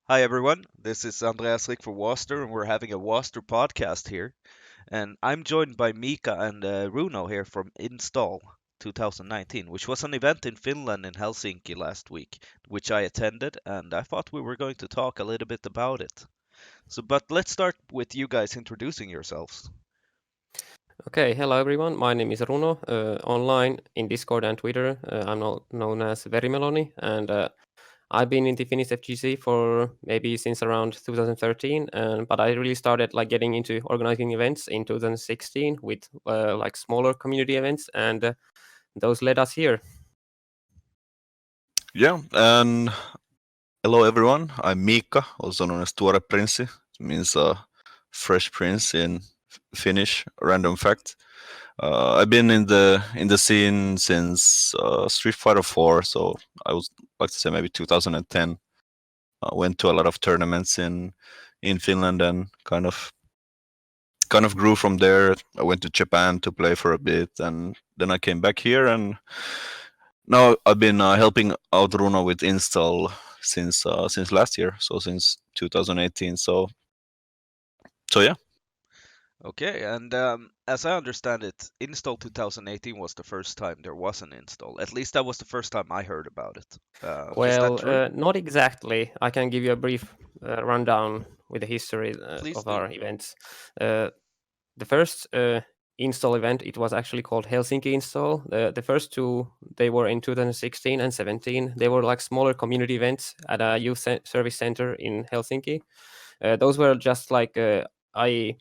Hi everyone, this is Andreas Rick for Wasder, and we're having a Wasder podcast here. And I'm joined by Miikka and Runo here from Install 2019, which was an event in Finland in Helsinki last week, which I attended, and I thought we were going to talk a little bit about it. But let's start with you guys introducing yourselves. Okay, hello everyone. My name is Runo. Online in Discord and Twitter, I'm known as Verimeloni, and I've been in the Finnish FGC for maybe since around 2013. But I really started like getting into organizing events in 2016 with like smaller community events, and those led us here. Yeah, and hello everyone. I'm Miikka, also known as Tuoreprinssi. It means fresh prince in Finnish. Random fact. I've been in the scene since Street Fighter 4, so I would like to say maybe 2010. Went to a lot of tournaments in Finland and kind of grew from there. I went to Japan to play for a bit, and then I came back here, and now I've been helping out Runo with install since last year, so since 2018. So yeah. Okay, and as I understand it, Install 2018 was the first time there was an install. At least that was the first time I heard about it. Is that Well, true? not exactly. I can give you a brief rundown with the history Please of do. our events. Uh, the first install event, it was actually called Helsinki Install. The first two, they were in 2016 and 17. They were like smaller community events at a youth service center in Helsinki. Those were just like I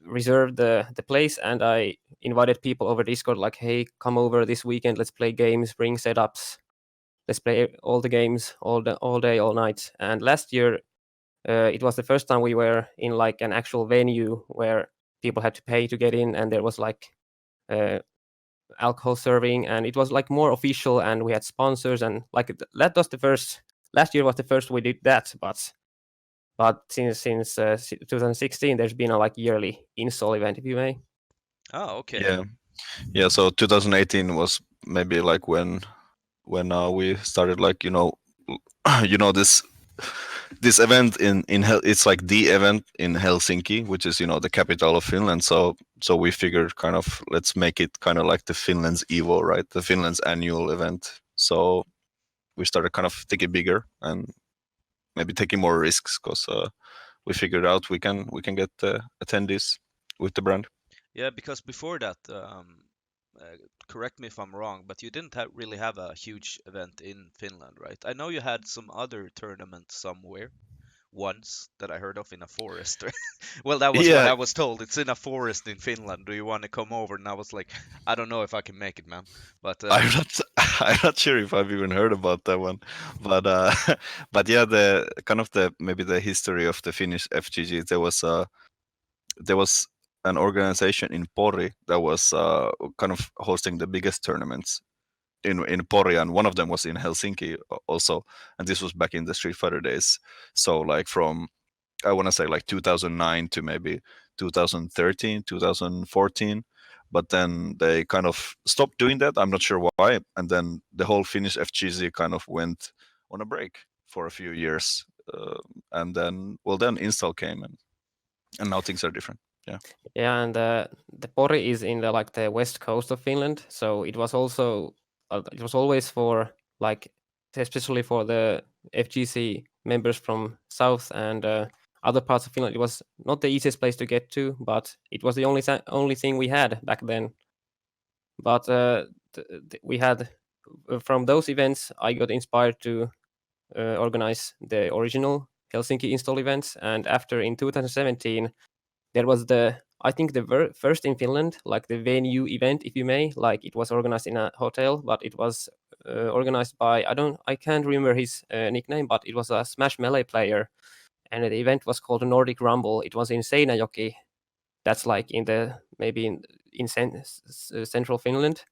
reserved the place and I invited people over Discord like, hey, come over this weekend, let's play games, bring setups, let's play all the games all day, all night. And last year, it was the first time we were in like an actual venue where people had to pay to get in, and there was like uh, alcohol serving, and it was like more official, and we had sponsors, and like that was the first. Last year was the first we did that, but since 2016, there's been a like yearly install event, if you may. Oh, okay. Yeah, yeah. So 2018 was maybe like when we started, like, this event it's like the event in Helsinki, which is the capital of Finland. So we figured, kind of, let's make it kind of like the Finland's Evo, right? The Finland's annual event. So we started kind of thinking bigger and maybe taking more risks, because we figured out we can get attendees with the brand. Yeah, because before that, uh, correct me if I'm wrong, but you didn't really have a huge event in Finland, right? I know you had some other tournament somewhere once that I heard of in a forest. Well, that was what Yeah, I was told. It's in a forest in Finland. Do you want to come over? And I was like, I don't know if I can make it, man. But I'm not I'm not sure if I've even heard about that one, but but yeah, the kind of the maybe the history of the Finnish FGG. There was an organization in Pori that was kind of hosting the biggest tournaments in Pori, and one of them was in Helsinki also, and this was back in the Street Fighter days. So like from, I want to say, like 2009 to maybe 2013, 2014. But then they kind of stopped doing that. I'm not sure why. And then the whole Finnish FGZ kind of went on a break for a few years. And then, well, then install came, and now things are different. Yeah. Yeah, and the Pori is in the like the west coast of Finland, so it was also it was always for like especially for the FGC members from south and other parts of Finland. It was not the easiest place to get to, but it was the only thing we had back then. But we had from those events, I got inspired to organize the original Helsinki install events, and after in 2017 there was the I think the first in Finland, like the venue event, if you may, like it was organized in a hotel, but it was organized by I can't remember his nickname, but it was a Smash Melee player, and the event was called Nordic Rumble. It was in Seinäjoki. That's like in the maybe in central Finland.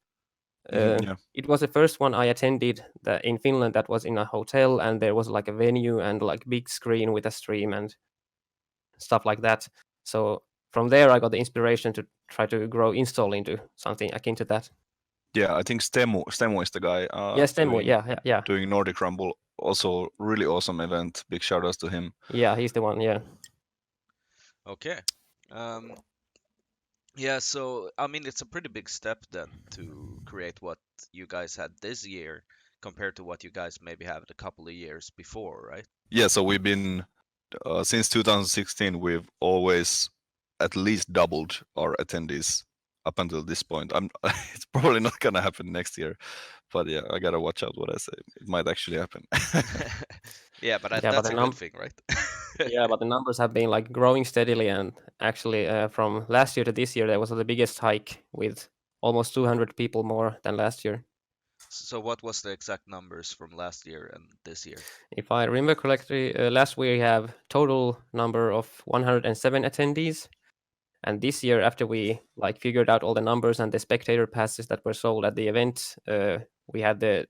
Yeah. It was the first one I attended that in Finland that was in a hotel, and there was like a venue and like big screen with a stream and stuff like that. So from there, I got the inspiration to try to grow install into something akin to that. Yeah, I think Stemo is the guy Yes, demo. Yeah, yeah, yeah. doing Nordic Rumble also really awesome event. Big shout outs to him. Yeah, he's the one. Yeah. Okay. Um, yeah, so I mean, it's a pretty big step then to create what you guys had this year compared to what you guys maybe had a couple of years before, right? Yeah, so we've been since 2016. We've always at least doubled our attendees up until this point. It's probably not gonna happen next year, but yeah, I gotta watch out what I say. It might actually happen. Yeah, but Yeah, but that's the a good thing, right? yeah, but the numbers have been like growing steadily, and actually, from last year to this year, there was the biggest hike with almost 200 people more than last year. So what was the exact numbers from last year and this year? If I remember correctly, last year we have total number of 107 attendees, and this year, after we like figured out all the numbers and the spectator passes that were sold at the event, we had the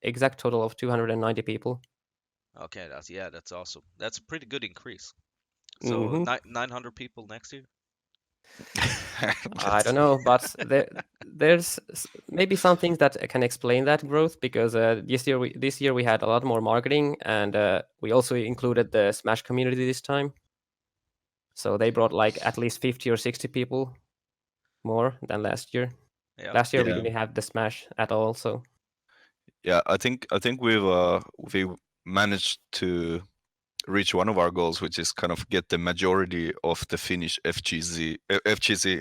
exact total of 290 people. Okay, that's awesome. That's a pretty good increase. So Hmm 900 people next year? I don't know, but there's maybe some things that can explain that growth, because this year we had a lot more marketing, and we also included the Smash community this time. So they brought like at least 50 or 60 people more than last year. Yeah. Last year we Yeah. didn't have the Smash at all. So Yeah, I think we've managed to reach one of our goals, which is kind of get the majority of the Finnish FGC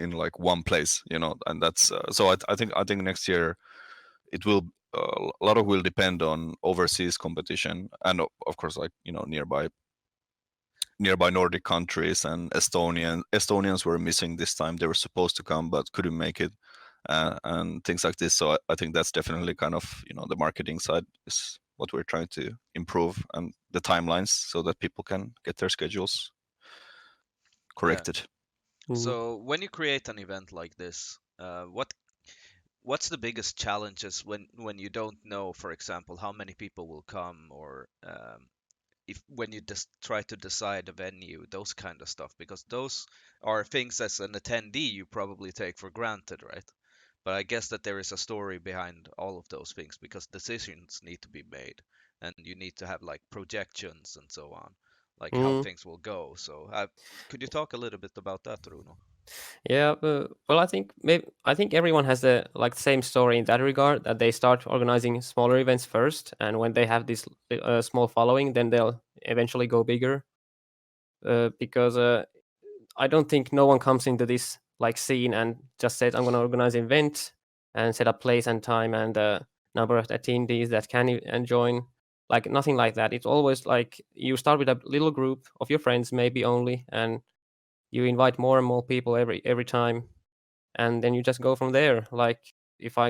in like one place, and that's so I think next year it will a lot of will depend on overseas competition, and of course, like nearby Nordic countries, and Estonians were missing this time. They were supposed to come but couldn't make it, and things like this. So I think that's definitely kind of the marketing side is what we're trying to improve, and the timelines so that people can get their schedules corrected. So when you create an event like this, what's the biggest challenges when you don't know, for example, how many people will come, or if when you just try to decide a venue, those kind of stuff, because those are things as an attendee you probably take for granted, right? But I guess that there is a story behind all of those things because decisions need to be made and you need to have like projections and so on, like how mm, things will go. So could you talk a little bit about that, Runo? yeah, well, I think everyone has the like same story in that regard, that they start organizing smaller events first, and when they have this small following, then they'll eventually go bigger. Because I don't think no one comes into this like scene and just says, I'm going to organize an event and set up place and time and number of attendees that can and join. Like nothing like that. It's always like you start with a little group of your friends, maybe only, and you invite more and more people every time, and then you just go from there. Like if I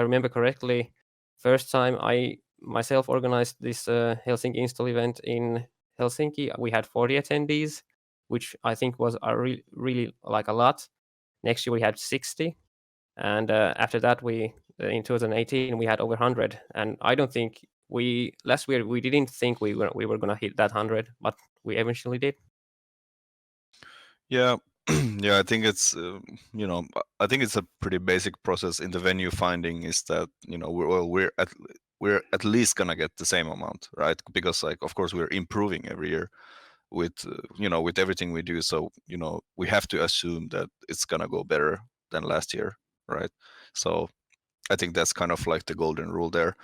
remember correctly, first time I myself organized this Helsinki install event in Helsinki, we had 40 attendees, which I think was a really like a lot. Next year we had 60, and after that we in 2018 we had over 100. And I don't think we last year we didn't think we were gonna hit that 100, but we eventually did. Yeah, yeah. I think I think it's a pretty basic process in the venue finding. Is that we're at least gonna get the same amount, right? Because like of course we're improving every year with with everything we do. So we have to assume that it's gonna go better than last year, right? So I think that's kind of like the golden rule there.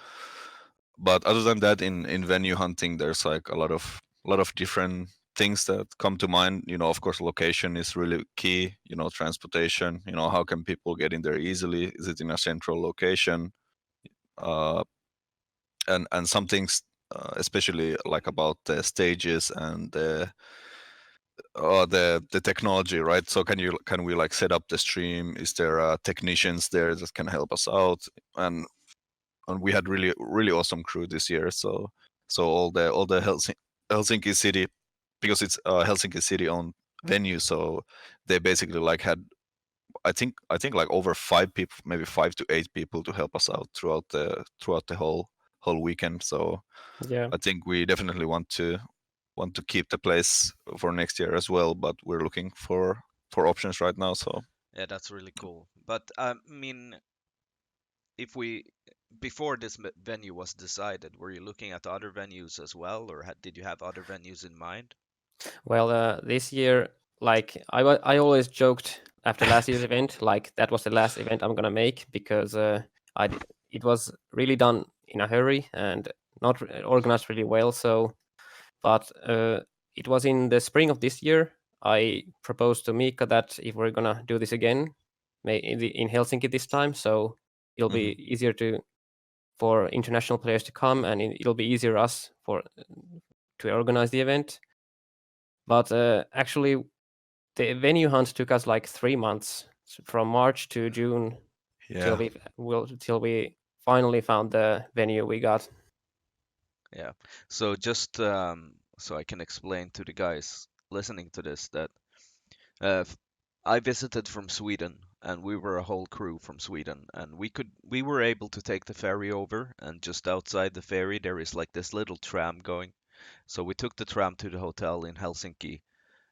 But other than that, in venue hunting, there's like a lot of different things that come to mind. Of course, location is really key. Transportation. How can people get in there easily? Is it in a central location? Uh, and some things, especially like about the stages and the technology, right? So can we like set up the stream? Is there technicians there that can help us out? And we had really awesome crew this year. So all the Helsinki city, because it's Helsinki city owned venue, so they basically like had I think like over 5 people, maybe 5 to 8 people to help us out throughout the whole weekend. So Yeah. I think we definitely want to keep the place for next year as well, but we're looking for options right now. So Yeah, that's really cool. But I mean, if we before this venue was decided, were you looking at other venues as well, or did you have other venues in mind? Well, this year, like I always joked after last year's event, like that was the last event I'm gonna make because it was really done in a hurry and not organized really well. So, but it was in the spring of this year. I proposed to Miikka that if we're gonna do this again, in Helsinki this time, so it'll be Mhm. easier for international players to come, and it'll be easier us for to organize the event. But actually, the venue hunt took us like 3 months, from March to June, till Yeah. we finally found the venue we got. Yeah. So just so I can explain to the guys listening to this that uh, f- I visited from Sweden and we were a whole crew from Sweden and we were able to take the ferry over, and just outside the ferry there is like this little tram going. So we took the tram to the hotel in Helsinki,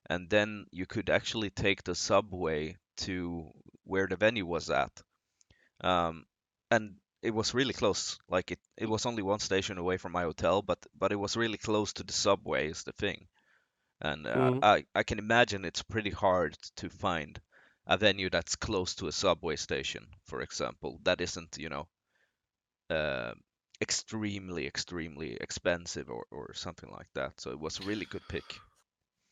and then you could actually take the subway to where the venue was at. Um, and it was really close. Like it was only one station away from my hotel, but it was really close to the subway is the thing. And Mm. I can imagine it's pretty hard to find a venue that's close to a subway station, for example, that isn't, uh, extremely expensive or something like that. So it was a really good pick.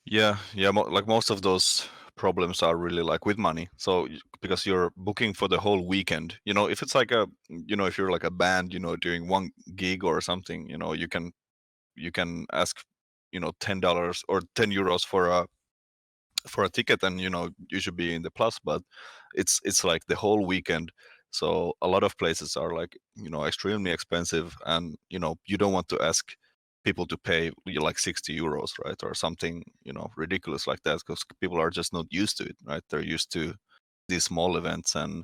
Yeah, yeah. Like most of those problems are really like with money. So because you're booking for the whole weekend, if it's like if you're like a band, doing one gig or something, you can ask, $10 or €10 for a ticket, and you should be in the plus. But it's like the whole weekend, so a lot of places are like extremely expensive, and you don't want to ask people to pay like €60, right, or something ridiculous like that, because people are just not used to it, right? They're used to these small events, and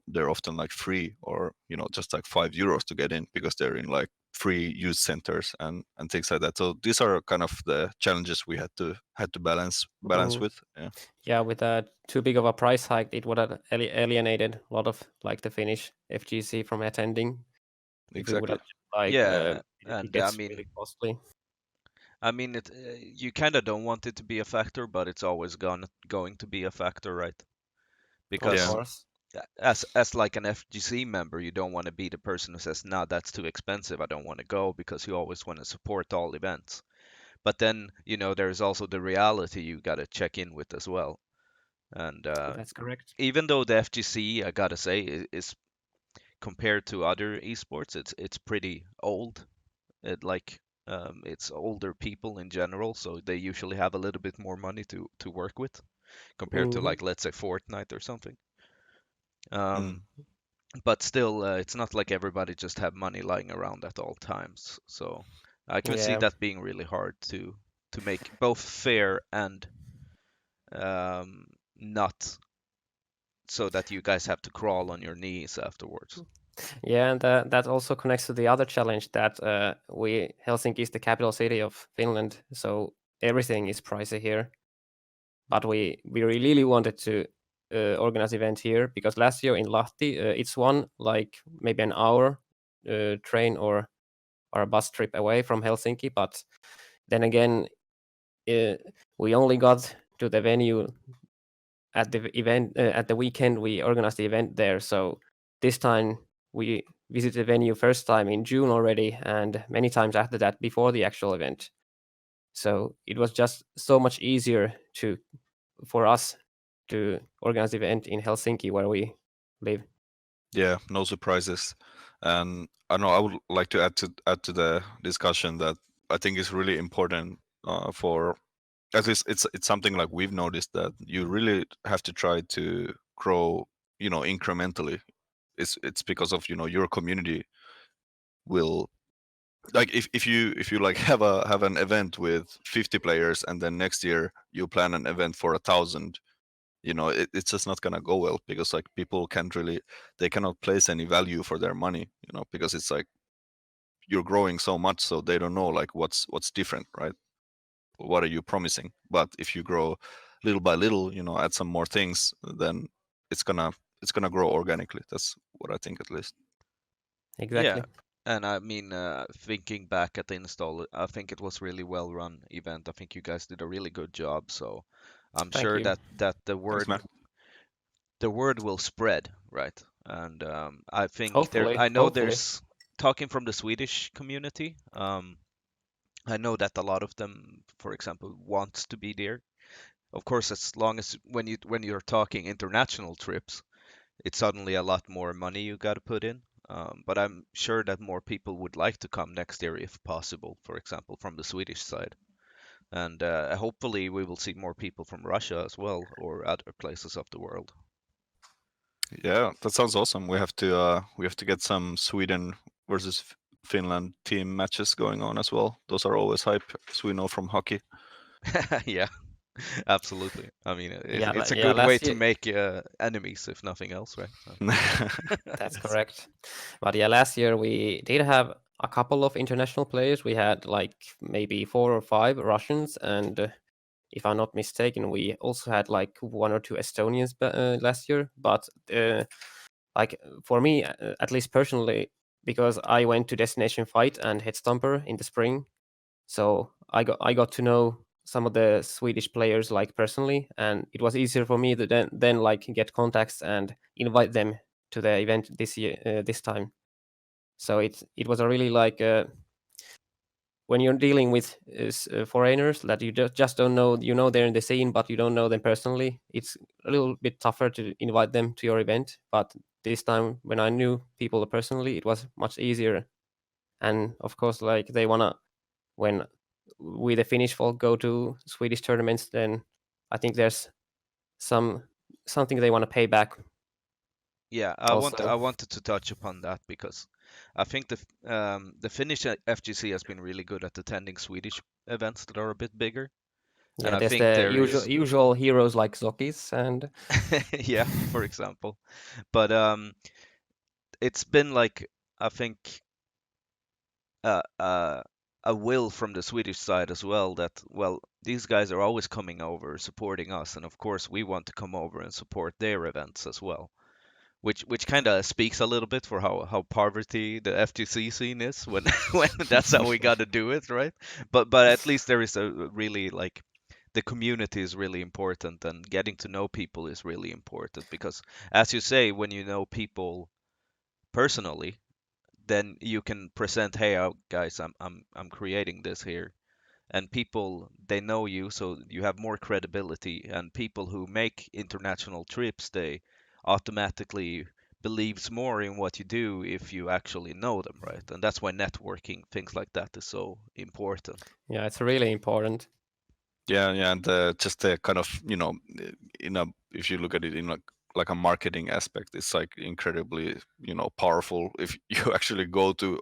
they're often like free, or just like €5 to get in, because they're in like free youth centers and things like that. So these are kind of the challenges we had to balance Mm. with. Yeah, Yeah, with too big of a price hike, it would have alienated a lot of like the Finnish FGC from attending if we would exactly. have like Yeah, the and tickets really costly. you kind of don't want it to be a factor, but it's always going to be a factor, right? Of Yeah, Because course. as like an FGC member, you don't want to be the person who says, "No, that's too expensive. I don't want to go," because you always want to support all events. But then, there's also the reality you got to check in with as well. And That's correct. even though the FGC, I gotta say, is compared to other esports, it's pretty old. It's older people in general, so they usually have a little bit more money to work with compared to Hmm. like, let's say, Fortnite or something. Um, mm, but still, it's not like everybody just have money lying around at all times. So I can see Yeah. that being really hard to make both fair and um, not so that you guys have to crawl on your knees afterwards. Yeah, and that also connects to the other challenge that Helsinki is the capital city of Finland, so everything is pricey here. But we really wanted to organize event here because last year in Lahti, it's one like maybe an hour train or a bus trip away from Helsinki. But then again, uh, we only got to the venue at the event at the weekend. We organized the event there, so this time we visited the venue first time in June already, and many times after that before the actual event. So it was just so much easier for us to organize the event in Helsinki where we live. yeah, no surprises. And I know I would like to add to the discussion that I think is really important, for at least it's something like we've noticed, that you really have to try to grow, incrementally. It's because of your community will, like, if you like have an event with 50 players, and then next year you plan an event for 1,000, it's just not gonna go well, because like people can't really, they cannot place any value for their money, because it's like you're growing so much, so they don't know like what's different, right? What are you promising? But if you grow little by little, add some more things, then it's gonna it's gonna grow organically. That's what I think, at least. Exactly. Yeah, and I mean, thinking back at the install, I think it was really well run event. I think you guys did a really good job. So I'm Thank sure you. that Thanks, man. the word will spread, right? And I think Hopefully, I know hopefully. there's talking from the Swedish community. I know that a lot of them, for example, wants to be there. Of course, as long as when you're talking international trips, it's suddenly a lot more money you got to put in. But I'm sure that more people would like to come next year if possible, for example, from the Swedish side. And hopefully we will see more people from Russia as well or other places of the world. Yeah, that sounds awesome. We have to get some Sweden versus Finland team matches going on as well. Those are always hype, as we know from hockey. Yeah, absolutely. I mean, Yeah, it's a yeah. good way Last to year, make enemies, if nothing else, right? So. that's correct. But yeah, last year we did have a couple of international players. We had like maybe 4 or 5 Russians, and if I'm not mistaken, we also had like 1 or 2 Estonians last year. But like for me, at least personally, because I went to Destination Fight and Headstomper in the spring, so I got to know some of the Swedish players like personally, and it was easier for me to then like get contacts and invite them to the event this year this time. So it was a really like when you're dealing with foreigners that you just don't know, you know they're in the scene but you don't know them personally, it's a little bit tougher to invite them to your event. But this time when I knew people personally, it was much easier. And of course, like they wanna, when we the Finnish folk go to Swedish tournaments, then I think there's some something they want to pay back Yeah, I also. wanted to touch upon that because I think the Finnish FGC has been really good at attending Swedish events that are a bit bigger, and Yeah, I there's think the there is usual heroes like Zokis and yeah, for example, but it's been like I think uh, uh, a will from the Swedish side as well that well these guys are always coming over supporting us, and of course we want to come over and support their events as well. Which kind of speaks a little bit for how poverty the FTC scene is when when that's how we got to do it, right? But at least there is a really like the community is really important and getting to know people is really important because as you say, when you know people personally, then you can present, hey, guys, I'm creating this here, and people they know you, so you have more credibility, and people who make international trips they automatically believes more in what you do if you actually know them, right? And that's why networking things like that is so important. yeah, it's really important. Yeah, yeah, and just the kind of in a if you look at it in like a marketing aspect, it's like incredibly powerful if you actually go to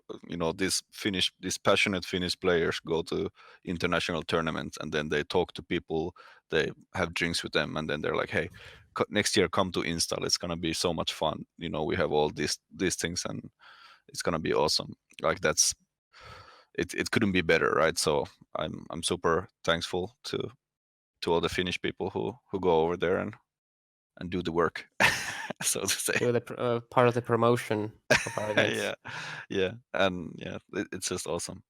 these passionate Finnish players go to international tournaments and then they talk to people, they have drinks with them, and then they're like, hey, next year come to install, it's gonna be so much fun. We have all these things and it's gonna be awesome. Like that's it couldn't be better, right? So I'm super thankful to all the Finnish people who go over there and do the work, so to say. Do the part of the promotion of our events. Yeah, yeah, and yeah, it's just awesome.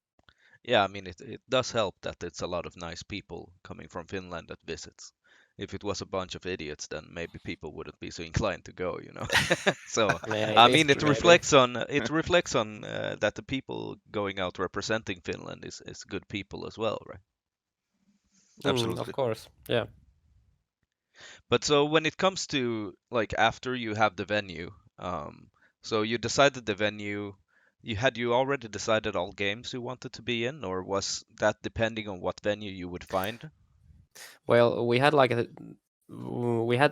Yeah, I mean it does help that it's a lot of nice people coming from Finland that visits. If it was a bunch of idiots, then maybe people wouldn't be so inclined to go, you know. So, Yeah, it I is mean, true, maybe. it reflects on that the people going out representing Finland is good people as well, right? Of Absolutely. course, yeah. But so when it comes to like after you have the venue, so you decided the venue, you already decided all games you wanted to be in, or was that depending on what venue you would find? Well, we had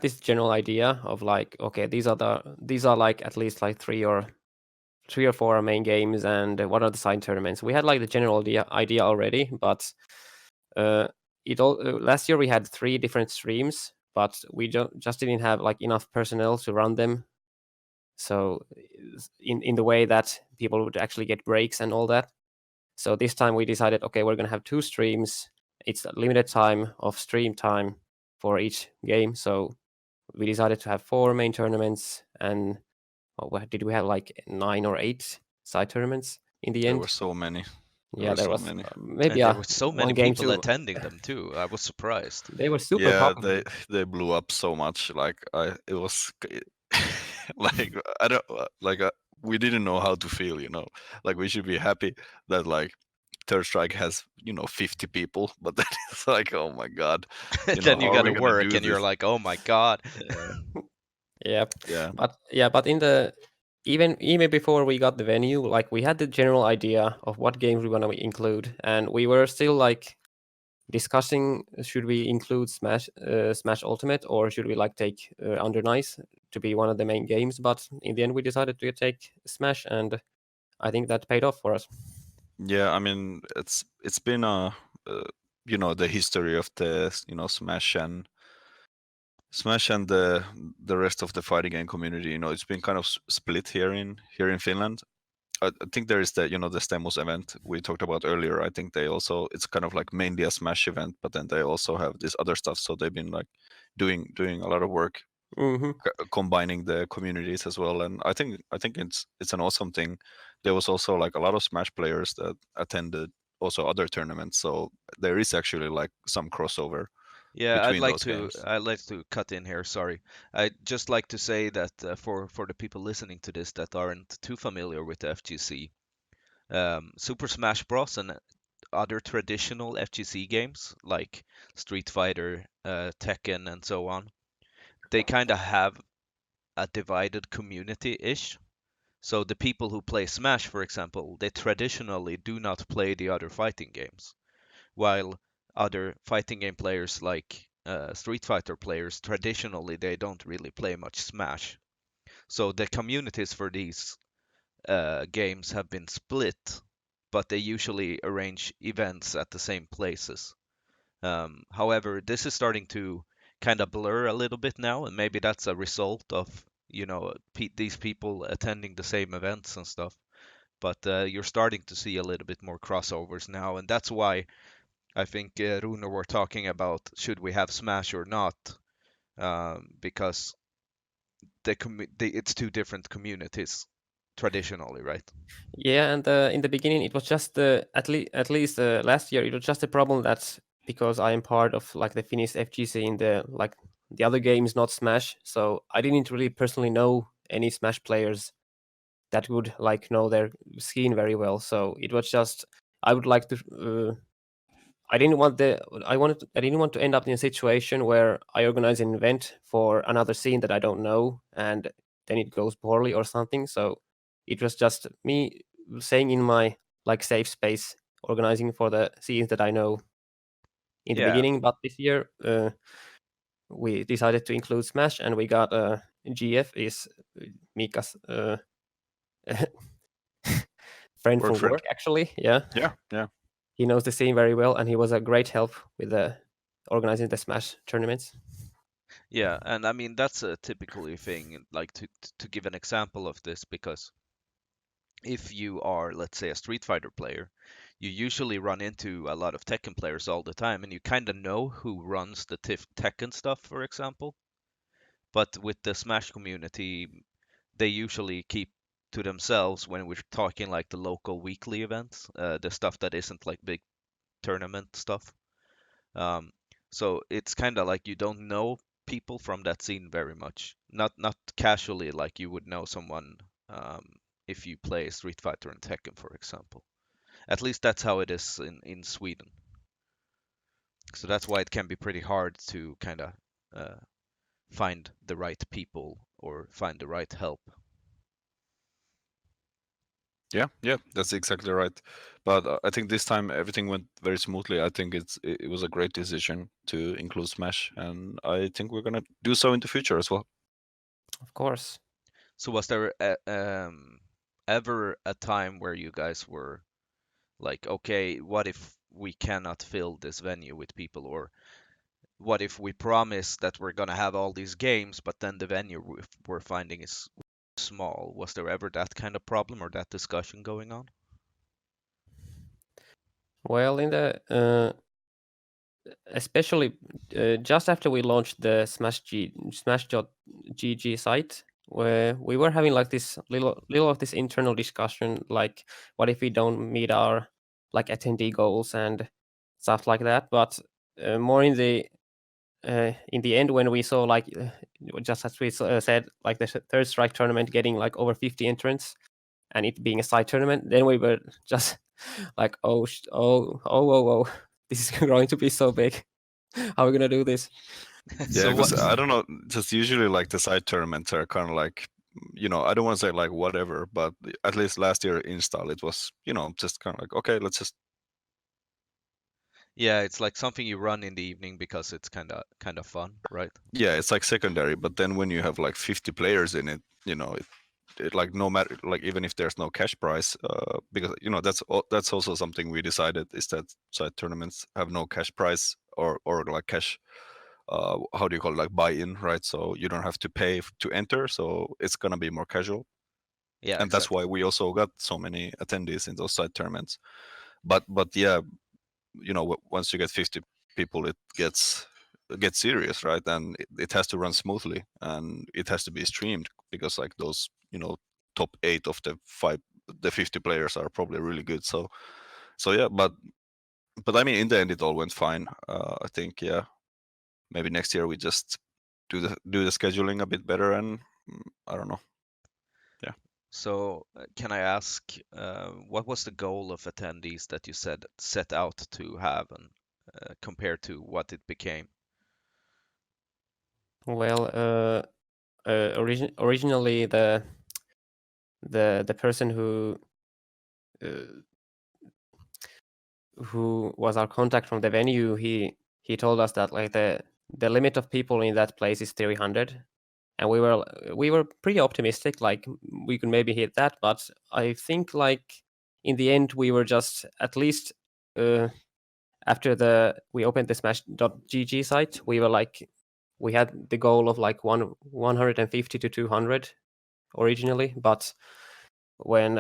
this general idea of like, okay, these are like at least like 3 or 4 main games, and what are the side tournaments. We had like the general idea already, but uh, last year we had 3 different streams, but we just didn't have like enough personnel to run them. So in the way that people would actually get breaks and all that. So this time we decided, okay, we're gonna have 2 streams. It's a limited time of stream time for each game. So we decided to have 4 main tournaments, and did we have like 9 or 8 side tournaments in the There end. were so many. Yeah, there so was many. maybe And there were so one many game people too. attending them too. I was surprised. They were super Yeah, popular. they blew up so much. Like it was like I don't like we didn't know how to feel. Like we should be happy that like Third Strike has 50 people, but then it's like, oh my god, Then you how are got we to gonna work do and you're this? like, "Oh my God." Yeah, Yeah. but in the even before we got the venue, like we had the general idea of what games we want to include, and we were still like discussing should we include Smash Ultimate or should we like take Under Nice to be one of the main games. But in the end, we decided to take Smash, and I think that paid off for us. Yeah, I mean it's been the history of the Smash and the rest of the fighting game community. It's been kind of split here in Finland. I think there is the Stemos event we talked about earlier. I think they also, it's kind of like mainly a Smash event, but then they also have this other stuff. So they've been like doing a lot of work Hmm. combining the communities as well. And I think it's an awesome thing. There was also like a lot of Smash players that attended also other tournaments. So there is actually like some crossover Yeah, between those games. I'd like to cut in here. Sorry, I'd just like to say that for the people listening to this that aren't too familiar with the FGC, Super Smash Bros. And other traditional FGC games like Street Fighter, Tekken, and so on, they kind of have a divided community-ish. So the people who play Smash, for example, they traditionally do not play the other fighting games, while other fighting game players like Street Fighter players traditionally they don't really play much Smash. So the communities for these games have been split, but they usually arrange events at the same places. However, this is starting to kind of blur a little bit now, and maybe that's a result of these people attending the same events and stuff. But you're starting to see a little bit more crossovers now, and that's why I think Runo were talking about should we have Smash or not, because it's two different communities traditionally, right? Yeah, and in the beginning, it was just at least last year, it was just a problem that because I am part of like the Finnish FGC in the like the other game is not Smash, so I didn't really personally know any Smash players that would like know their scene very well. So it was just I would like to. I didn't want to end up in a situation where I organize an event for another scene that I don't know, and then it goes poorly or something. So it was just me saying in my like safe space, organizing for the scenes that I know in the Yeah, beginning. But this year, we decided to include Smash, and we got GF is Miikka's friend Work from friend. work, actually. Yeah, Yeah. he knows the scene very well, and he was a great help with organizing the Smash tournaments. yeah, and I mean that's a typically thing. Like to give an example of this, because if you are, let's say, a Street Fighter player, you usually run into a lot of Tekken players all the time, and you kind of know who runs the Tekken stuff, for example. But with the Smash community, they usually keep to themselves when we're talking like the local weekly events, the stuff that isn't like big tournament stuff. Um, so it's kind of like you don't know people from that scene very much. Not casually like you would know someone if you play Street Fighter and Tekken, for example. At least that's how it is in Sweden. So that's why it can be pretty hard to kind of uh, find the right people or find the right help. Yeah, that's exactly right. But I think this time everything went very smoothly. I think it was a great decision to include Smash, and I think we're gonna do so in the future as well. Of course. So was there ever a time where you guys were like, okay, what if we cannot fill this venue with people, or what if we promise that we're gonna have all these games, but then the venue we're finding is small? Was there ever that kind of problem or that discussion going on? Well, in the especially just after we launched the Smash.gg site, where we were having like this little of this internal discussion, like what if we don't meet our like attendee goals and stuff like that. But more in the end, when we saw like just as we said, like the third strike tournament getting like over 50 entrants and it being a side tournament, then we were just like, oh, this is going to be so big. How are we gonna do this? Yeah, So because what? I don't know, just usually like the side tournaments are kind of like, I don't want to say like whatever, but at least last year install it was, just kind of like, okay, let's just. Yeah, it's like something you run in the evening because it's kind of fun, right? Yeah, it's like secondary, but then when you have like 50 players in it, it like no matter like even if there's no cash prize, because that's also something we decided is that side tournaments have no cash prize or like cash, how do you call it, like buy-in, right? So you don't have to pay to enter, so it's gonna be more casual, Yeah, and that's exactly. why we also got so many attendees in those side tournaments. But yeah, once you get 50 people, it gets serious, right? And it has to run smoothly, and it has to be streamed, because like those top 8 of the 50 players are probably really good. So yeah, but I mean, in the end it all went fine. I think, yeah, maybe next year we just do the scheduling a bit better, and I don't know. Yeah. So can I ask, what was the goal of attendees that you set out to have, and compared to what it became? Well, originally the person uh, who was our contact from the venue, he told us that like the limit of people in that place is 300, and we were pretty optimistic, like we could maybe hit that. But I think like in the end we were just at least after we opened the Smash.gg site, we had the goal of like 150 to 200 originally, but when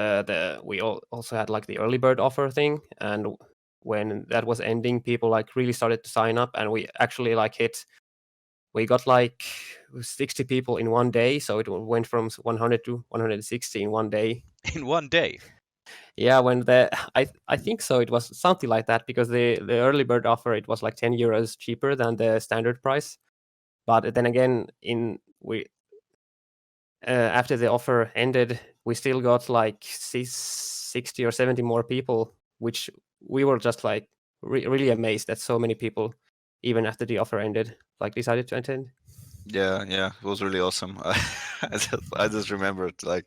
we also had like the early bird offer thing, and when that was ending, people like really started to sign up, and we actually like we got like 60 people in one day, so it went from 100 to 160 in one day. In one day? Yeah, when I think so, it was something like that, because the early bird offer, it was like 10 euros cheaper than the standard price. But then again, in we after the offer ended, we still got like 60 or 70 more people, which we were just like really amazed that so many people, even after the offer ended, like decided to attend. Yeah, it was really awesome. I just remembered, like,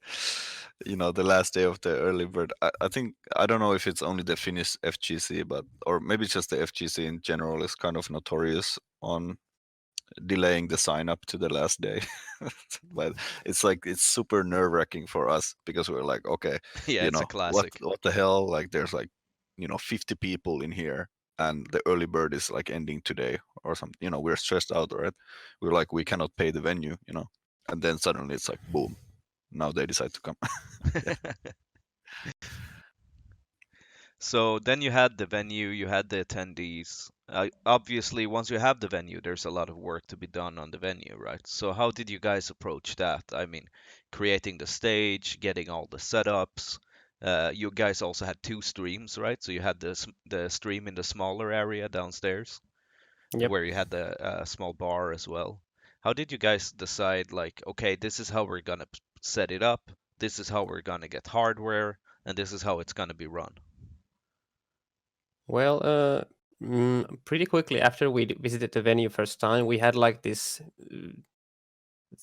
the last day of the early bird. I think, I don't know if it's only the Finnish FGC, or maybe just the FGC in general is kind of notorious on delaying the sign up to the last day. But it's super nerve wracking for us, because we're like, okay, Yeah, it's a what classic. what the hell? Like, there's like 50 people in here, and the early bird is like ending today or something. We're stressed out, right? We're like, we cannot pay the venue, and then suddenly it's like, boom, now they decide to come. Yeah. So then you had the venue, you had the attendees. Obviously, once you have the venue, there's a lot of work to be done on the venue, right? So how did you guys approach that? I mean, creating the stage, getting all the setups. You guys also had two streams, right? So you had the stream in the smaller area downstairs, Yep. where you had the small bar as well. How did you guys decide, like, okay, this is how we're gonna set it up, this is how we're gonna get hardware, and this is how it's gonna be run? Well, pretty quickly after we visited the venue first time, we had like this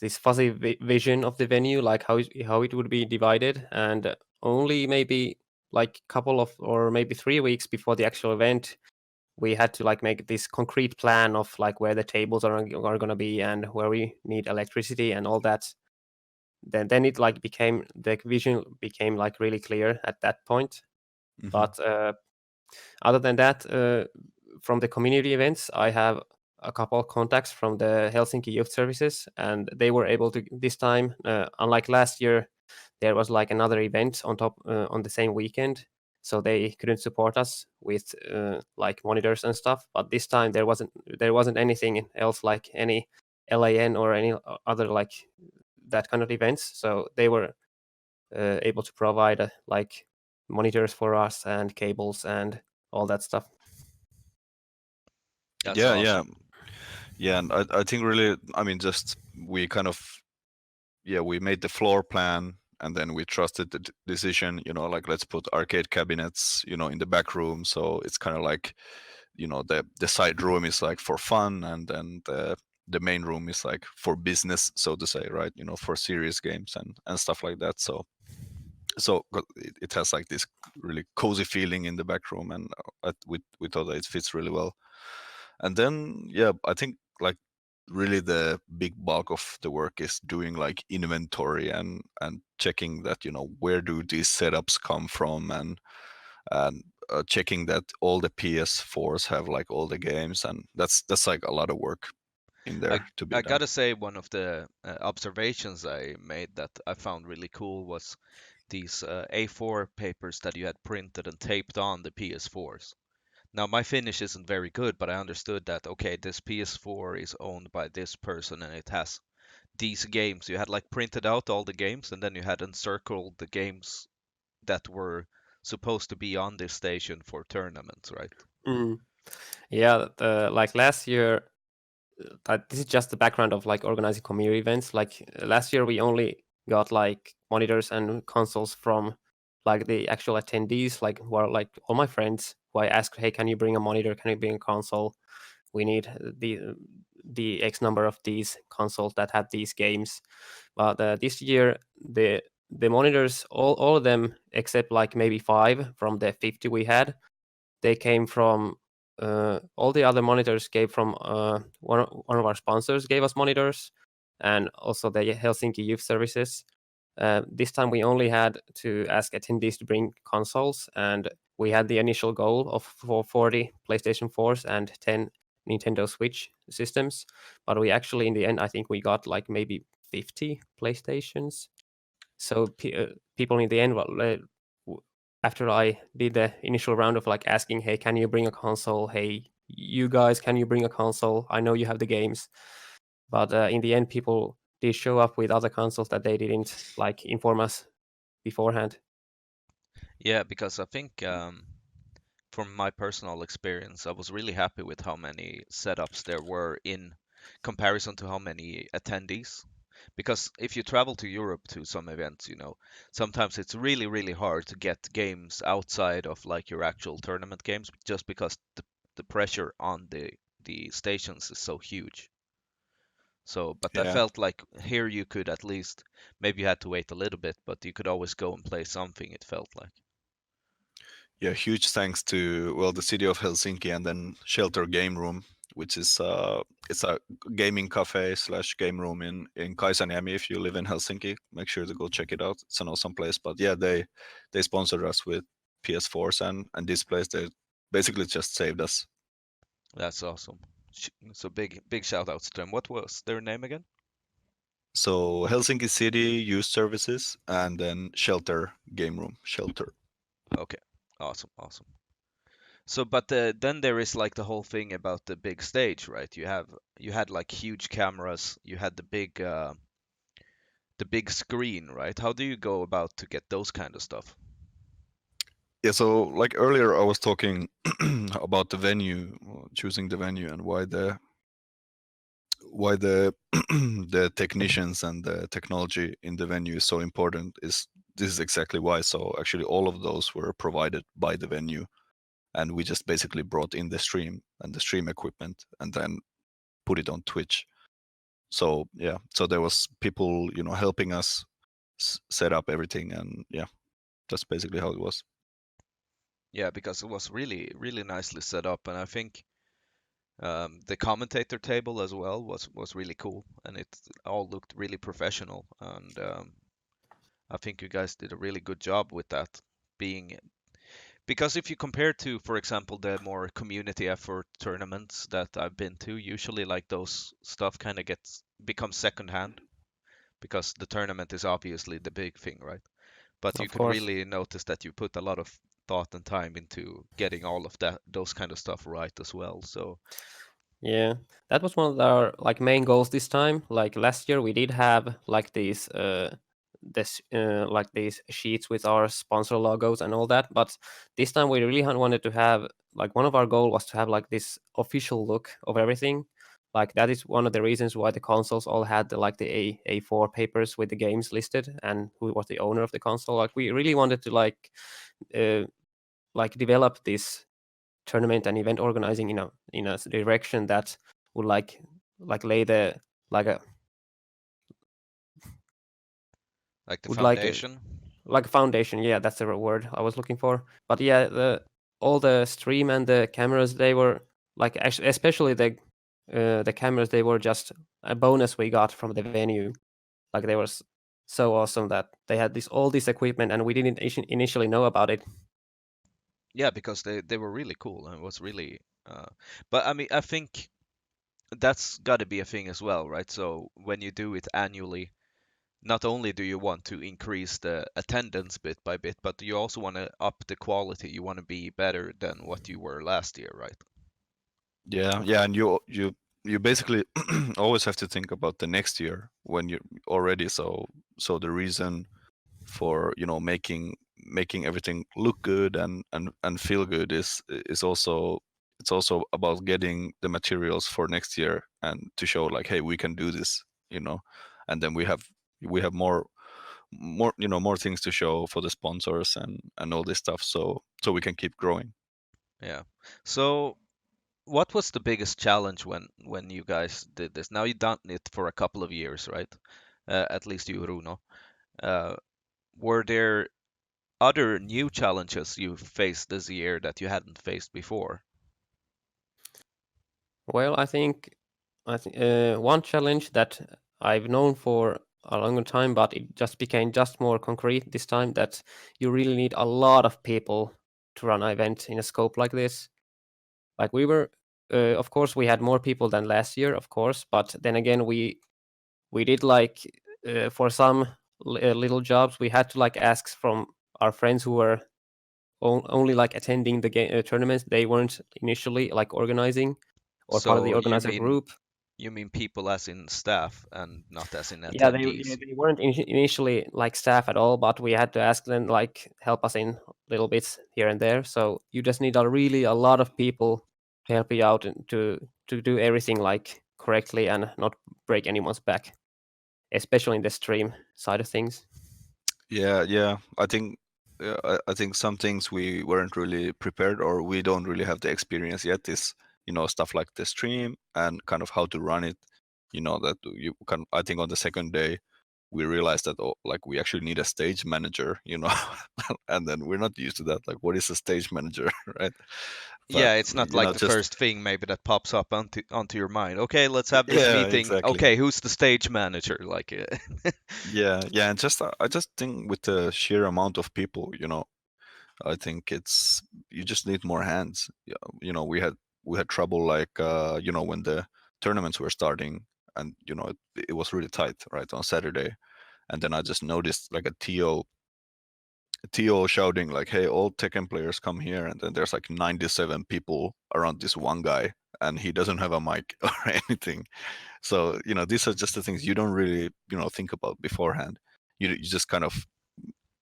fuzzy vision of the venue, like how it would be divided, and only maybe like couple of or maybe 3 weeks before the actual event, we had to like make this concrete plan of like where the tables are going to be and where we need electricity and all that. Then it like became the vision became like really clear at that point. Hmm. But other than that, from the community events, I have a couple of contacts from the Helsinki Youth Services, and they were able to this time. Unlike last year, there was like another event on top on the same weekend, so they couldn't support us with like monitors and stuff. But this time there wasn't anything else, like any LAN or any other like that kind of events. So they were able to provide like monitors for us and cables and all that stuff. That's Yeah, yeah, awesome. yeah. And I think really, I mean, just we kind of, yeah, we made the floor plan and then we trusted the decision, like let's put arcade cabinets, in the back room. So it's kind of like, the side room is like for fun, and then the main room is like for business, so to say, right? For serious games and stuff like that. So it has like this really cozy feeling in the back room, and we thought that it fits really well. And then, yeah, I think like really the big bulk of the work is doing like inventory and checking that, where do these setups come from, and checking that all the PS4s have like all the games, and that's like a lot of work in I there to be I done. gotta say one of the observations I made that I found really cool was these A4 papers that you had printed and taped on the PS4s. Now my finish isn't very good, but I understood that okay, this PS4 is owned by this person and it has these games. You had like printed out all the games and then you had encircled the games that were supposed to be on this station for tournaments, right? Mm. Yeah, like last year, this is just the background of like organizing community events. Like last year, we only got like monitors and consoles from like the actual attendees, like who are like all my friends. Who I asked, hey, can you bring a monitor? Can you bring a console? We need the X number of these consoles that have these games. But this year, the monitors, all of them except like maybe 5 from the 50 we had, they came from all the other monitors came from one of our sponsors gave us monitors, and also the Helsinki Youth Services. This time we only had to ask attendees to bring consoles, and we had the initial goal of 40 PlayStation 4s and 10 Nintendo Switch systems, but we actually in the end I think we got like maybe 50 PlayStations. So people in the end, well, after I did the initial round of like asking, hey, can you bring a console? Hey, you guys, can you bring a console? I know you have the games, but in the end, people did show up with other consoles that they didn't like inform us beforehand. Yeah, because I think from my personal experience, I was really happy with how many setups there were in comparison to how many attendees. Because if you travel to Europe to some events, sometimes it's really, really hard to get games outside of like your actual tournament games just because the pressure on the stations is so huge. So, but I Yeah. felt like here you could at least, maybe you had to wait a little bit, but you could always go and play something, it felt like. Yeah, huge thanks to, well, the city of Helsinki, and then Shelter Game Room, which is it's a gaming cafe slash game room in Kaisaniemi. If you live in Helsinki, make sure to go check it out. It's an awesome place. But yeah, they sponsored us with PS4s and displays. They basically just saved us. That's awesome. So big shout outs to them. What was their name again? So Helsinki City Youth Services, and then Shelter Game Room. Shelter. Okay, awesome, awesome. So, but then there is like the whole thing about the big stage, right? You had like huge cameras, you had the big screen, right? How do you go about to get those kind of stuff? Yeah, so like earlier I was talking about the venue, choosing the venue, and why the the technicians and the technology in the venue is so important. Is This is exactly why. So actually all of those were provided by the venue, and we just basically brought in the stream and the stream equipment and then put it on Twitch. So yeah, so there was people, helping us set up everything, and yeah, that's basically how it was. Yeah, because it was really, really nicely set up, and I think the commentator table as well was really cool, and it all looked really professional, and I think you guys did a really good job with that. Being Because if you compare to, for example, the more community effort tournaments that I've been to, usually like those stuff kind of becomes secondhand because the tournament is obviously the big thing, right? But you Of could course. really notice that you put a lot of thought and time into getting all of those kind of stuff right as well. So Yeah, that was one of our like main goals this time. Like last year, we did have like these like these sheets with our sponsor logos and all that. But this time, we really wanted to have like one of our goal was to have like this official look of everything. Like that is one of the reasons why the consoles all had like the A4 papers with the games listed and who was the owner of the console. Like we really wanted to uh, like develop this tournament and event organizing in a direction that would like lay the like a Like the would like foundation. like a foundation. Yeah, that's the word I was looking for. But yeah, the all the stream and the cameras, they were like actually, especially the cameras, they were just a bonus we got from the venue. Like they were so awesome that they had all this equipment and we didn't initially know about it. Yeah, because they were really cool and it was really but I mean I think that's got to be a thing as well, right? So when you do it annually, not only do you want to increase the attendance bit by bit, but you also want to up the quality. You want to be better than what you were last year, right? Yeah, and you basically always have to think about the next year when you're already so the reason for making everything look good and feel good is also it's also about getting the materials for next year and to show like, hey, we can do this, and then we have more things to show for the sponsors and all this stuff, so we can keep growing. Yeah. So what was the biggest challenge when you guys did this? Now you've done it for a couple of years, right? At least you, Runo. Uh, were there other new challenges you faced this year that you hadn't faced before? Well, I think one challenge that I've known for a longer time, but it just became just more concrete this time, that you really need a lot of people to run an event in a scope like this. Like we were, of course, we had more people than last year, of course, but then again, we did like for some little jobs, we had to like ask from our friends who were only like attending the tournaments. They weren't initially like organizing or part of the So organizer group. you mean people as in staff and not as in Yeah, attendees? they weren't initially like staff at all, but we had to ask them like help us in little bits here and there. So you just need a lot of people to help you out and to do everything like correctly and not break anyone's back, especially in the stream side of things. Yeah. I think some things we weren't really prepared or we don't really have the experience yet is stuff like the stream and kind of how to run it. That you can. I think on the second day we realized that like we actually need a stage manager, and then we're not used to that. Like, what is a stage manager, right? But Yeah, it's not like the just first thing maybe that pops up onto your mind. Okay, let's have this yeah, meeting. exactly. Okay, who's the stage manager? Like, Yeah, and just I just think with the sheer amount of people, I think it's you just need more hands. Yeah, we had trouble like when the tournaments were starting, and it was really tight right on Saturday, and then I just noticed like a TO shouting like, "Hey, all Tekken players come here!" And then there's like 97 people around this one guy, and he doesn't have a mic or anything. So these are just the things you don't really think about beforehand. You just kind of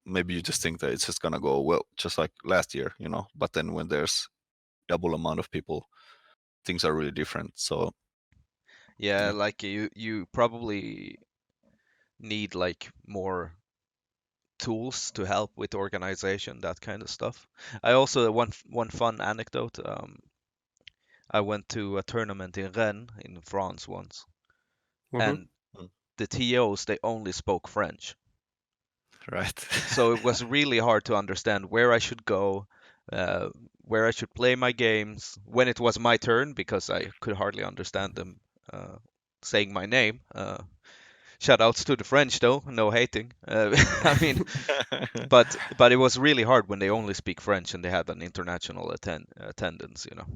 maybe you just think that it's just gonna go well, just like last year, But then when there's double amount of people, things are really different. So yeah, yeah, like you probably need like more tools to help with organization, that kind of stuff. I also one fun anecdote. I went to a tournament in Rennes in France once, Hmm. and Mm. the TOs they only spoke French. Right. So it was really hard to understand where I should go, uh, where I should play my games, when it was my turn, because I could hardly understand them saying my name. Shout outs to the French though, no hating. I mean, but it was really hard when they only speak French and they have an international attendance, you know.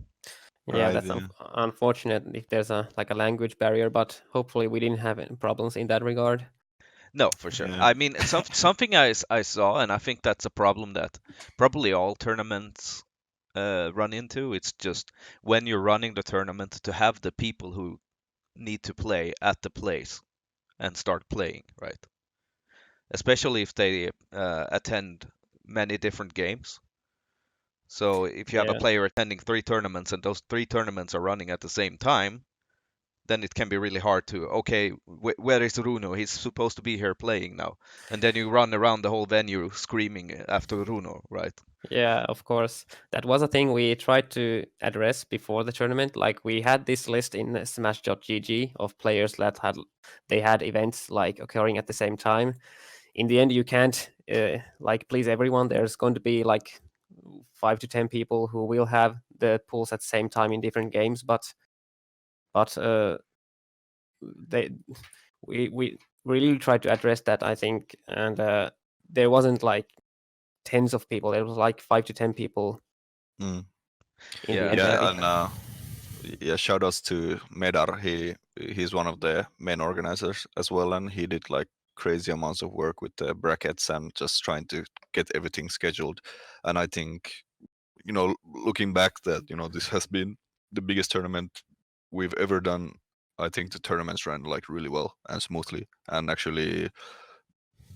Yeah, Right. that's unfortunate if there's a like a language barrier, but hopefully we didn't have any problems in that regard. No, for sure. Yeah. I mean, something I saw, and I think that's a problem that probably all tournaments run into. It's just when you're running the tournament to have the people who need to play at the place and start playing, right? Especially if they attend many different games. So if you have a Yeah. player attending 3 tournaments and those 3 tournaments are running at the same time, then it can be really hard to, okay, where is Runo? He's supposed to be here playing now. And then you run around the whole venue screaming after Runo, right? Yeah, of course. That was a thing we tried to address before the tournament. Like we had this list in Smash.gg of players that had events like occurring at the same time. In the end, you can't like please everyone. There's going to be like 5 to 10 people who will have the pools at the same time in different games, but they we really tried to address that, I think, and there wasn't like tens of people. There was like 5 to 10 people Mm. in the Yeah. end. Yeah, and yeah, shout outs to Medar. He's one of the main organizers as well, and he did like crazy amounts of work with the brackets and just trying to get everything scheduled. And I think, looking back, that this has been the biggest tournament we've ever done. I think the tournaments ran like really well and smoothly, and actually a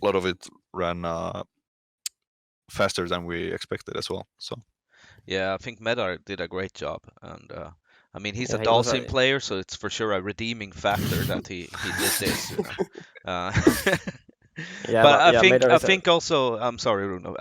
lot of it ran faster than we expected as well. So Yeah, I think Medar did a great job, and I mean he's a Yeah, he was Dalsim a player, so it's for sure a redeeming factor that he did this, you know. Uh, yeah, but but yeah, Mater I is a think also I'm sorry, Runo,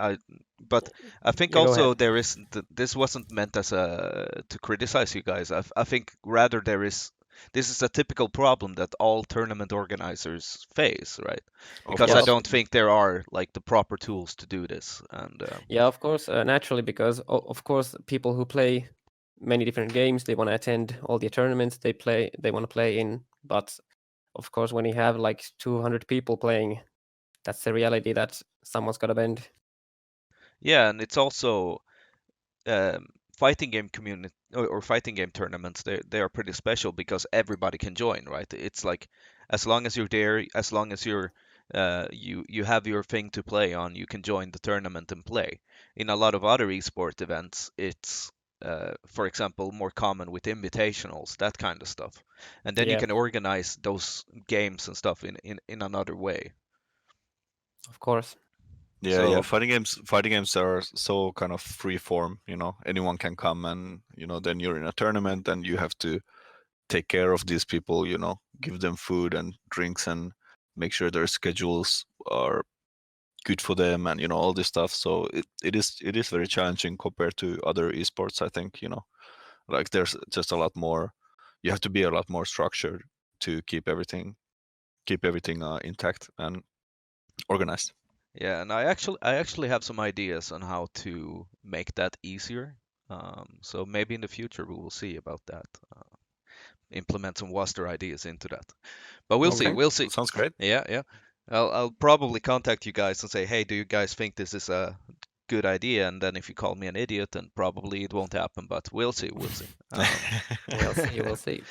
but I think you go ahead. also there is this wasn't meant as a to criticize you guys. I think rather this is a typical problem that all tournament organizers face, right? of Because Yeah, I course, don't think there are like the proper tools to do this, and yeah, of course, naturally, because of course, people who play many different games, they want to attend all the tournaments they want to play in. But of course, when you have like 200 people playing, that's the reality that someone's got to bend. yeah, and it's also fighting game community or fighting game tournaments, they are pretty special because everybody can join, right? It's like as long as you're there, as long as you have your thing to play on, you can join the tournament and play. In a lot of other esport events, it's for example more common with invitationals, that kind of stuff, and then you Yeah, can organize those games and stuff in another way. of course. yeah. So Fighting games are so kind of free form. Anyone can come, and then you're in a tournament, and you have to take care of these people. Give them food and drinks, and make sure their schedules are good for them, and all this stuff. So it is very challenging compared to other esports. I think like there's just a lot more. You have to be a lot more structured to keep everything intact and organized. yeah, and I actually have some ideas on how to make that easier. So maybe in the future we will see about that. Implement some Wasder ideas into that. But we'll see. Okay. We'll see. Sounds great. Yeah, yeah. I'll probably contact you guys and say, hey, do you guys think this is a good idea? And then if you call me an idiot, then probably it won't happen. But we'll see. We'll see. We'll see. We'll see.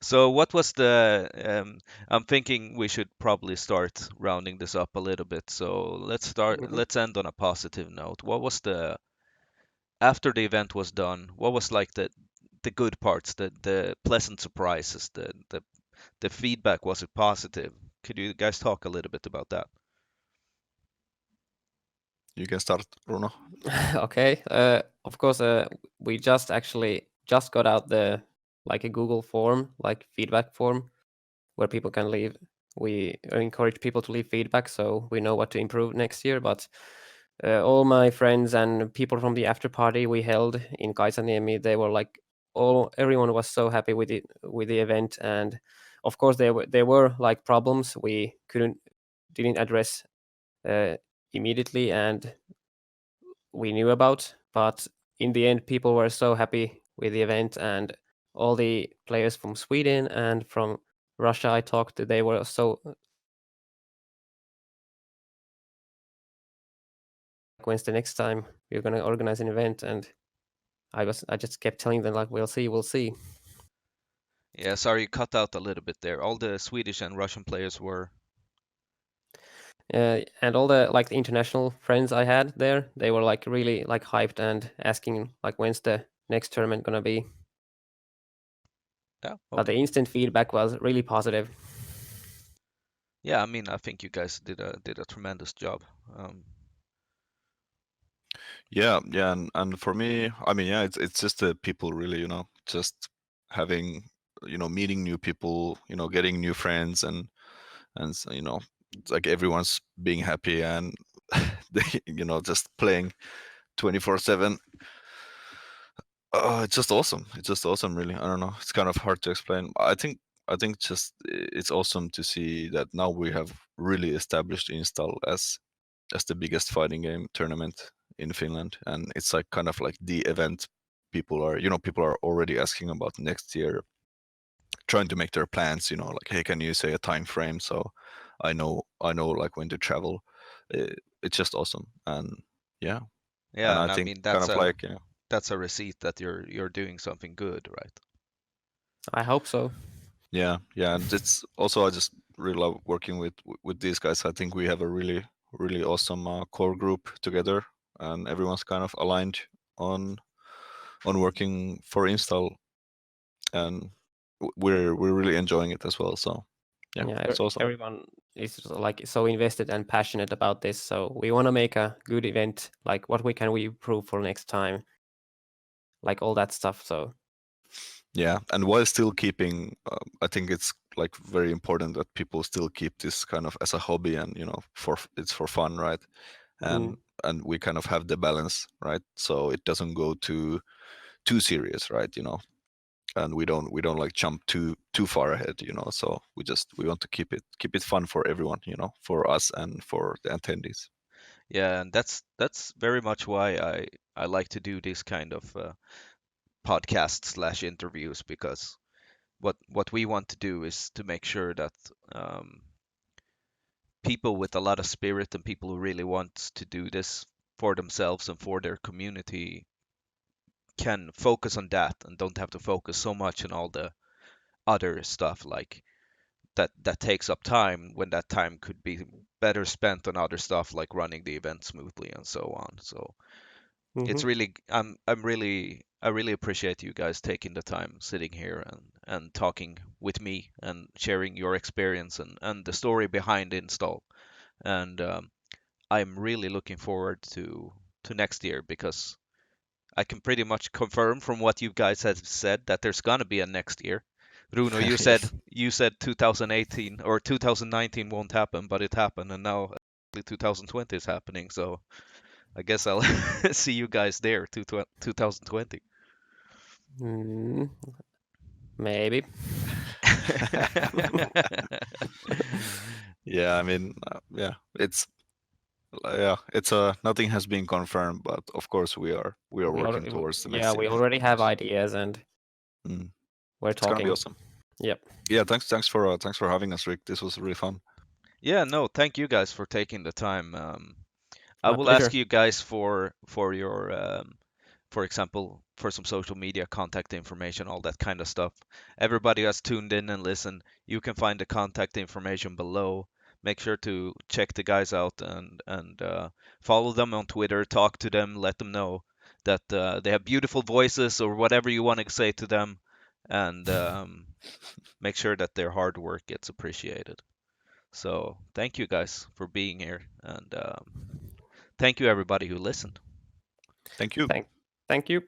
So what was I'm thinking we should probably start rounding this up a little bit. So Mhm. let's end on a positive note. What was after the event was done, what was like the good parts, the pleasant surprises, the feedback, was it positive? Could you guys talk a little bit about that? You can start, Runo. Okay. Of course, we just got out the like a Google form, like feedback form, where people can leave. We encourage people to leave feedback, so we know what to improve next year. But all my friends and people from the after party we held in Kaisaniemi, they were like, everyone was so happy with the event, and of course there were like problems we didn't address uh, immediately, and we knew about. But in the end, people were so happy with the event, and all the players from Sweden and from Russia I talked to, they were so like, when's the next time we're gonna organize an event? And I just kept telling them like, we'll see, we'll see. Yeah, sorry, you cut out a little bit there. All the Swedish and Russian players were. And all the like the international friends I had there, they were like really like hyped and asking like when's the next tournament gonna be. Yeah, But the okay. instant feedback was really positive. Yeah, I mean, I think you guys did a tremendous job. Yeah, yeah, and for me, I mean, yeah, it's just the people really, just having, meeting new people, getting new friends, and so, it's like everyone's being happy and they, just playing 24/7. It's just awesome. It's just awesome, really. I don't know. It's kind of hard to explain. I think just it's awesome to see that now we have really established Install as the biggest fighting game tournament in Finland, and it's like kind of like the event people are already asking about next year, trying to make their plans. Like, hey, can you say a time frame so I know like when to travel. It's just awesome, and yeah, and Yeah, I and I think mean kind of like that's a receipt that you're doing something good, right? I hope so. yeah, and it's also I just really love working with these guys. I think we have a really really awesome core group together, and everyone's kind of aligned on working for install, and we're really enjoying it as well. So yeah, Yeah, it's awesome. everyone is like so invested and passionate about this. So we want to make a good event. Like, what can we improve for next time? Like all that stuff. So Yeah, and while still keeping, I think it's like very important that people still keep this kind of as a hobby, and it's for fun, right? mm, And we kind of have the balance, right? So it doesn't go too serious, right? And we don't like jump too far ahead, so we want to keep it fun for everyone, for us and for the attendees. Yeah, and that's very much why I like to do this kind of podcast slash interviews because what we want to do is to make sure that um, people with a lot of spirit and people who really want to do this for themselves and for their community can focus on that and don't have to focus so much on all the other stuff like that takes up time when that time could be better spent on other stuff like running the event smoothly and so on. So it's mhm. really I really appreciate you guys taking the time sitting here and talking with me and sharing your experience and the story behind install. And I'm really looking forward to next year because I can pretty much confirm from what you guys have said that there's gonna be a next year. Runo, Yes. you said 2018 or 2019 won't happen, but it happened, and now 2020 is happening. So I guess I'll see you guys there, 2020. Mm, maybe. Yeah, I mean, yeah, it's nothing has been confirmed, but of course we are working towards the Yeah, next we year, already of have course. ideas and Mm. we're It's gonna be talking. awesome. Yep, Yeah, thanks for having us, Rick. This was really fun. Yeah, no, thank you guys for taking the time. I my will ask pleasure. you guys for your for example, for some social media contact information, all that kind of stuff. Everybody has tuned in and listened. You can find the contact information below. Make sure to check the guys out and follow them on Twitter. Talk to them. Let them know that they have beautiful voices or whatever you want to say to them, and make sure that their hard work gets appreciated. So thank you guys for being here, and thank you everybody who listened. Thank you. Thank you.